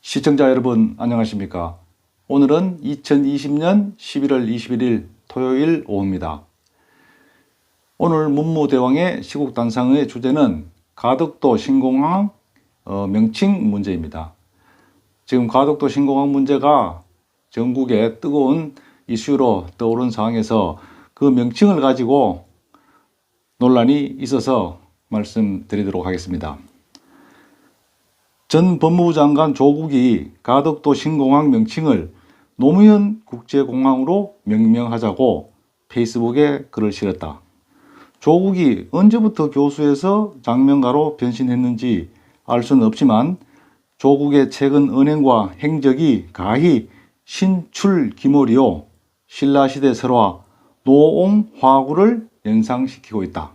시청자 여러분 안녕하십니까? 오늘은 2020년 11월 21일 토요일 오후입니다. 오늘 문무대왕의 시국단상의 주제는 가덕도 신공항 명칭 문제입니다. 지금 가덕도 신공항 문제가 전국에 뜨거운 이슈로 떠오른 상황에서 그 명칭을 가지고 논란이 있어서 말씀드리도록 하겠습니다. 전 법무부 장관 조국이 가덕도 신공항 명칭을 노무현 국제공항으로 명명하자고 페이스북에 글을 실었다. 조국이 언제부터 교수에서 장명가로 변신했는지 알 수는 없지만 조국의 최근 언행과 행적이 가히 신출귀몰이요 신라시대 설화 노옹화구를 연상시키고 있다.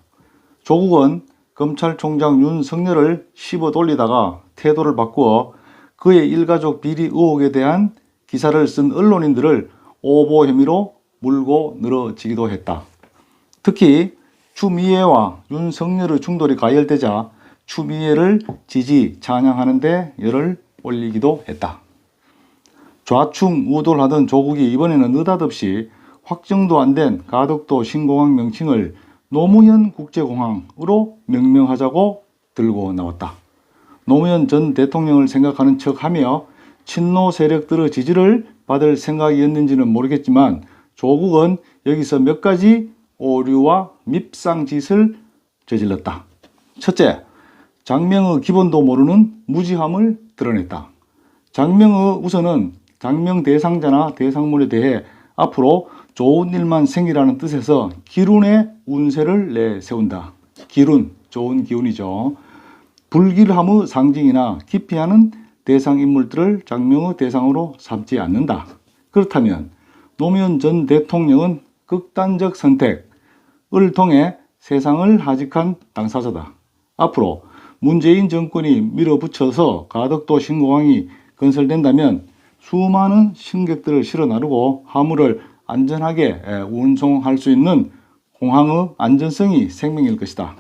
조국은 검찰총장 윤석열을 씹어 돌리다가 태도를 바꾸어 그의 일가족 비리 의혹에 대한 기사를 쓴 언론인들을 오보 혐의로 물고 늘어지기도 했다. 특히 추미애와 윤석열의 충돌이 가열되자 추미애를 지지 찬양하는 데 열을 올리기도 했다. 좌충우돌하던 조국이 이번에는 느닷없이 확정도 안 된 가덕도 신공항 명칭을 노무현 국제공항으로 명명하자고 들고 나왔다. 노무현 전 대통령을 생각하는 척하며 친노 세력들의 지지를 받을 생각이었는지는 모르겠지만 조국은 여기서 몇 가지 오류와 밉상짓을 저질렀다. 첫째, 장명의 기본도 모르는 무지함을 드러냈다. 장명의 우선은 장명 대상자나 대상물에 대해 앞으로 좋은 일만 생기라는 뜻에서 기운의 운세를 내세운다. 기운, 좋은 기운이죠. 불길함의 상징이나 기피하는 대상 인물들을 장명의 대상으로 삼지 않는다. 그렇다면 노무현 전 대통령은 극단적 선택을 통해 세상을 하직한 당사자다. 앞으로 문재인 정권이 밀어붙여서 가덕도 신공항이 건설된다면 수많은 승객들을 실어 나르고 화물을 안전하게 운송할 수 있는 공항의 안전성이 생명일 것이다.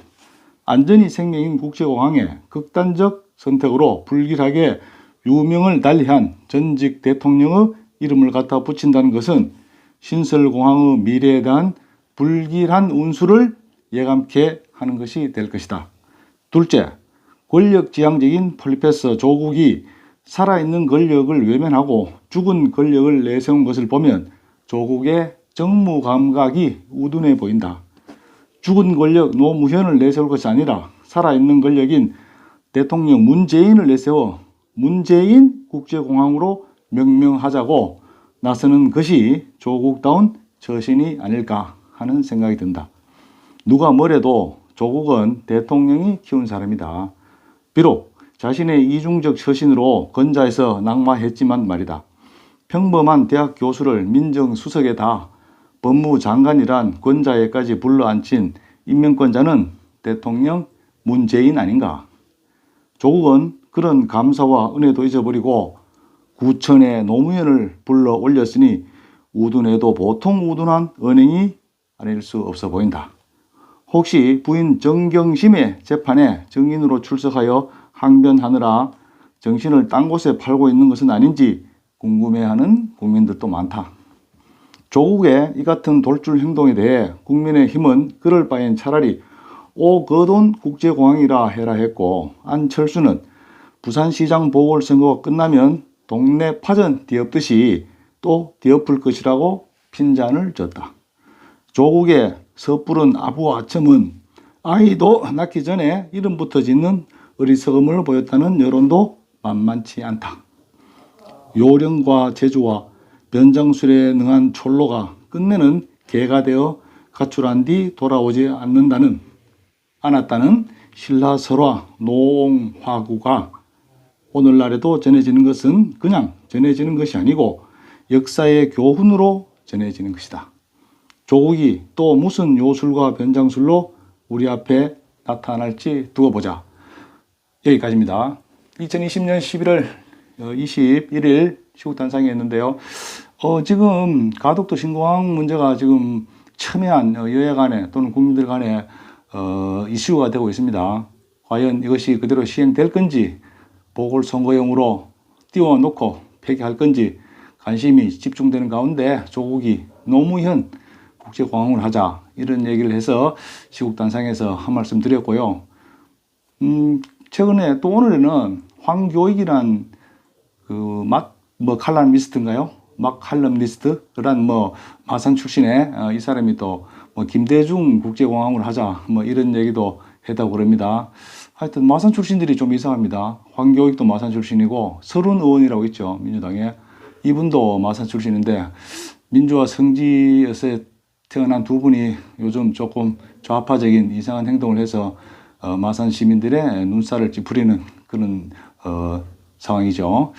안전이 생명인 국제공항에 극단적 선택으로 불길하게 유명을 달리한 전직 대통령의 이름을 갖다 붙인다는 것은 신설공항의 미래에 대한 불길한 운수를 예감케 하는 것이 될 것이다. 둘째, 권력지향적인 폴리페서 조국이 살아있는 권력을 외면하고 죽은 권력을 내세운 것을 보면 조국의 정무감각이 우둔해 보인다. 죽은 권력 노무현을 내세울 것이 아니라 살아있는 권력인 대통령 문재인을 내세워 문재인 국제공항으로 명명하자고 나서는 것이 조국다운 처신이 아닐까 하는 생각이 든다. 누가 뭐래도 조국은 대통령이 키운 사람이다. 비록 자신의 이중적 처신으로 건자해서 낙마했지만 말이다. 평범한 대학 교수를 민정수석에다 법무장관이란 권자에까지 불러앉힌 임명권자는 대통령 문재인 아닌가? 조국은 그런 감사와 은혜도 잊어버리고 구천에 노무현을 불러 올렸으니 우둔해도 보통 우둔한 언행이 아닐 수 없어 보인다. 혹시 부인 정경심의 재판에 증인으로 출석하여 항변하느라 정신을 딴 곳에 팔고 있는 것은 아닌지 궁금해하는 국민들도 많다. 조국의 이 같은 돌출 행동에 대해 국민의힘은 그럴 바엔 차라리 오거돈 국제공항이라 해라 했고, 안철수는 부산시장 보궐선거가 끝나면 동네 파전 뒤엎듯이 또 뒤엎을 것이라고 핀잔을 줬다. 조국의 섣부른 아부아첨은 아이도 낳기 전에 이름부터 짓는 어리석음을 보였다는 여론도 만만치 않다. 요령과 재주와 변장술에 능한 촐로가 끝내는 개가 되어 가출한 뒤 돌아오지 않았다는 신라설화 노옹화구가 오늘날에도 전해지는 것은 그냥 전해지는 것이 아니고 역사의 교훈으로 전해지는 것이다. 조국이 또 무슨 요술과 변장술로 우리 앞에 나타날지 두고 보자. 여기까지입니다. 2020년 11월 21일 시국단상이었는데요. 지금 가덕도 신공항 문제가 지금 첨예한 여야 간에 또는 국민들 간에 이슈가 되고 있습니다. 과연 이것이 그대로 시행될 건지 보궐선거용으로 띄워놓고 폐기할 건지 관심이 집중되는 가운데 조국이 노무현 국제공항을 하자 이런 얘기를 해서 시국단상에서 한 말씀 드렸고요. 최근에 또 오늘에는 황교익이란 칼럼니스트인가요? 칼럼니스트란 마산 출신의 이 사람이 또 김대중 국제공항을 하자 이런 얘기도 했다고 그럽니다. 하여튼 마산 출신들이 좀 이상합니다. 황교익도 마산 출신이고 서른 의원이라고 있죠, 민주당에. 이분도 마산 출신인데 민주화 성지에서 태어난 두 분이 요즘 조금 좌파적인 이상한 행동을 해서 마산 시민들의 눈살을 찌푸리는 그런 상황이죠.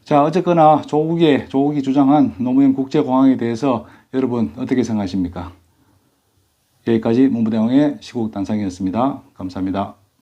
자, 어쨌거나 조국이 주장한 노무현 국제공항에 대해서 여러분 어떻게 생각하십니까? 여기까지 문부대왕의 시국단상이었습니다. 감사합니다.